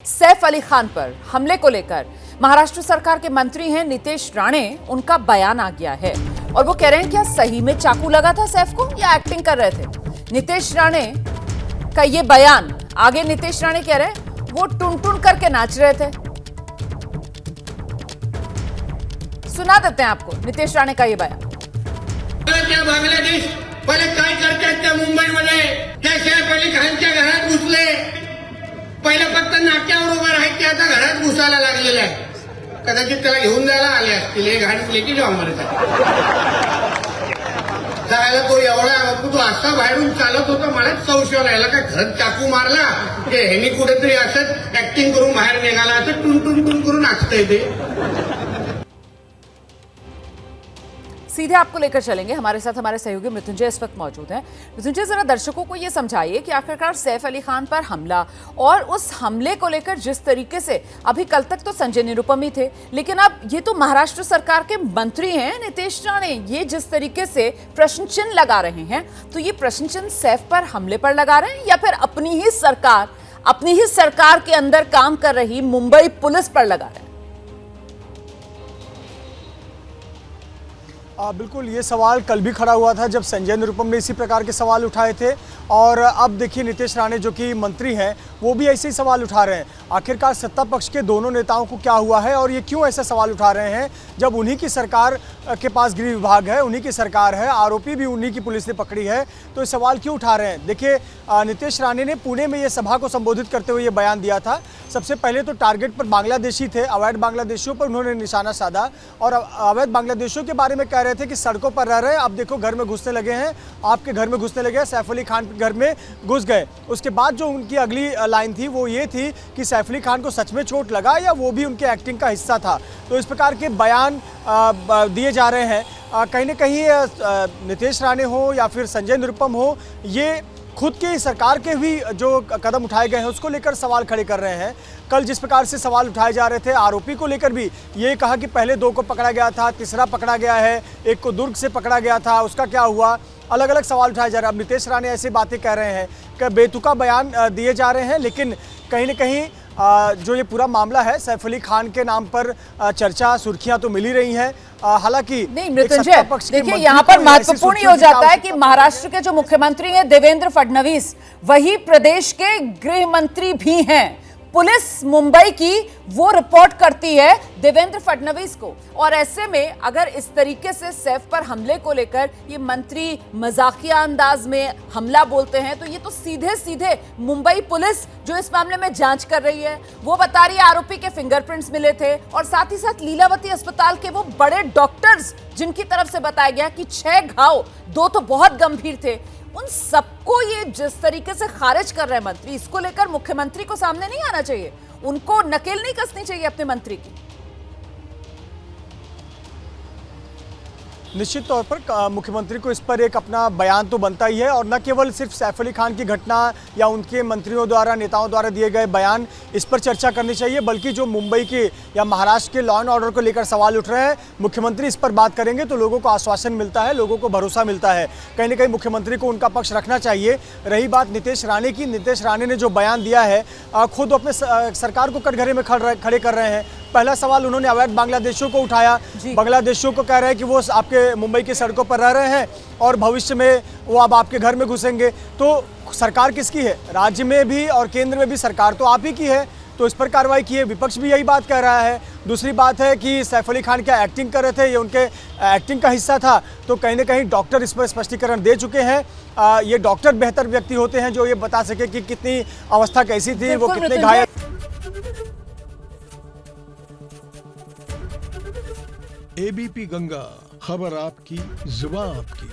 सैफ अली खान पर हमले को लेकर महाराष्ट्र सरकार के मंत्री हैं नितेश राणे, उनका बयान आ गया है और वो कह रहे हैं क्या सही में चाकू लगा था सैफ को या एक्टिंग कर रहे थे। नितेश राणे का ये बयान, आगे नितेश राणे कह रहे हैं वो टुन टुन करके नाच रहे थे। सुना देते हैं आपको नितेश राणे का ये बयान। बांगलादेश पहिले काय करतात त्या मुंबईमध्ये त्या सैफ अली खानच्या घरात घुसले। पहिले फक्त नाक्यावर उभा राहायचे, आता घरात घुसायला लागलेले आहे। कदाचित त्याला घेऊन जायला आले असतील, हे घाण लेकी जाऊ मारतात जायला। तो एवढा तो असा बाहेरून चालत होता, मलाच संशय राहिला का घरात चाकू मारला की ह्यानी कुठेतरी असंच ऍक्टिंग करून बाहेर निघाला, असं टुन टुन टुन करून नाचतंय ते। सीधे आपको लेकर चलेंगे, हमारे साथ हमारे सहयोगी मृत्युंजय इस वक्त मौजूद हैं। मृत्युंजय, जरा दर्शकों को यह समझाइए कि आखिरकार सैफ अली खान पर हमला और उस हमले को लेकर जिस तरीके से अभी कल तक तो संजय निरुपम ही थे, लेकिन अब ये तो महाराष्ट्र सरकार के मंत्री हैं नितेश राणे, ये जिस तरीके से प्रश्न चिन्ह लगा रहे हैं, तो ये प्रश्न चिन्ह सैफ पर हमले पर लगा रहे हैं या फिर अपनी ही सरकार के अंदर काम कर रही मुंबई पुलिस पर लगा रहे हैं? बिल्कुल, ये सवाल कल भी खड़ा हुआ था जब संजय निरुपम ने इसी प्रकार के सवाल उठाए थे और अब देखिए नितेश राणे जो कि मंत्री हैं वो भी ऐसे ही सवाल उठा रहे हैं। आखिरकार सत्ता पक्ष के दोनों नेताओं को क्या हुआ है और ये क्यों ऐसे सवाल उठा रहे हैं जब उन्हीं की सरकार के पास गृह विभाग है, उन्हीं की सरकार है, आरोपी भी उन्हीं की पुलिस ने पकड़ी है, तो ये सवाल क्यों उठा रहे हैं? देखिए, नितेश राणे ने पुणे में ये सभा को संबोधित करते हुए ये बयान दिया था। सबसे पहले तो टारगेट पर बांग्लादेशी थे, अवैध बांग्लादेशियों पर उन्होंने निशाना साधा और अवैध बांग्लादेशियों के बारे में कह रहे थे कि सड़कों पर रह रहे हैं, अब देखो घर में घुसने लगे हैं, आपके घर में घुसने लगे हैं, सैफ अली खान के घर में घुस गए। उसके बाद जो उनकी अगली लाइन थी वो ये थी कि सैफ अली खान को सच में चोट लगा या वो भी उनके एक्टिंग का हिस्सा था। तो इस प्रकार के बयान दिए जा रहे हैं। कहीं ना कहीं नितेश राणे हो या फिर संजय निरुपम हो, ये खुद की सरकार के भी जो कदम उठाए गए हैं उसको लेकर सवाल खड़े कर रहे हैं। कल जिस प्रकार से सवाल उठाए जा रहे थे आरोपी को लेकर भी, ये कहा कि पहले 2 को पकड़ा गया था, तीसरा पकड़ा गया है, 1 को दुर्ग से पकड़ा गया था, उसका क्या हुआ, अलग अलग सवाल उठाए जा रहे हैं। अब नितेश राणे ऐसी बातें कह रहे हैं कि बेतुका बयान दिए जा रहे हैं, लेकिन कहीं ना कहीं जो ये पूरा मामला है सैफ अली खान के नाम पर चर्चा, सुर्खियां तो मिल ही रही हैं। हालांकि नहीं मृत्युंजय, देखिए यहाँ पर महत्वपूर्ण हो जाता है कि महाराष्ट्र के जो मुख्यमंत्री हैं देवेंद्र फडणवीस, वही प्रदेश के गृह मंत्री भी हैं। पुलिस मुंबई की वो रिपोर्ट करती है देवेंद्र फडणवीस को, और ऐसे में अगर इस तरीके से सैफ पर हमले को लेकर ये मंत्री मजाकिया अंदाज में हमला बोलते हैं, तो ये तो सीधे सीधे मुंबई पुलिस जो इस मामले में जांच कर रही है वो बता रही है आरोपी के फिंगरप्रिंट्स मिले थे, और साथ ही साथ लीलावती अस्पताल के वो बड़े डॉक्टर्स जिनकी तरफ से बताया गया कि 6 घाव, 2 तो बहुत गंभीर थे, उन सबको ये जिस तरीके से खारिज कर रहे हैं मंत्री, इसको लेकर मुख्यमंत्री को सामने नहीं आना चाहिए, उनको नकेल नहीं कसनी चाहिए अपने मंत्री की? निश्चित तौर पर मुख्यमंत्री को इस पर एक अपना बयान तो बनता ही है, और न केवल सिर्फ सैफ अली खान की घटना या उनके मंत्रियों द्वारा, नेताओं द्वारा दिए गए बयान, इस पर चर्चा करनी चाहिए, बल्कि जो मुंबई के या महाराष्ट्र के लॉ एंड ऑर्डर को लेकर सवाल उठ रहे हैं, मुख्यमंत्री इस पर बात करेंगे तो लोगों को आश्वासन मिलता है, लोगों को भरोसा मिलता है। कहीं ना कहीं मुख्यमंत्री को उनका पक्ष रखना चाहिए। रही बात नितेश राणे की, नितेश राणे ने जो बयान दिया है खुद अपने सरकार को कटघरे में खड़े कर रहे हैं। पहला सवाल उन्होंने अवैध बांग्लादेशियों को उठाया, बांग्लादेशियों को कह रहे हैं कि वो आपके मुंबई की सड़कों पर रह रहे हैं और भविष्य में वो अब आपके घर में घुसेंगे। तो सरकार किसकी है? राज्य में भी और केंद्र में भी सरकार तो आप ही की है, तो इस पर कार्रवाई की है। विपक्ष भी यही बात कह रहा है। दूसरी बात है कि सैफ अली खान क्या एक्टिंग कर रहे थे, ये उनके एक्टिंग का हिस्सा था, तो कहीं ना कहीं डॉक्टर इस पर स्पष्टीकरण दे चुके हैं। ये डॉक्टर बेहतर व्यक्ति होते हैं जो ये बता सके कि कितनी अवस्था कैसी थी, वो कितने घायल। एबीपी गंगा, खबर आपकी, जुबान आपकी।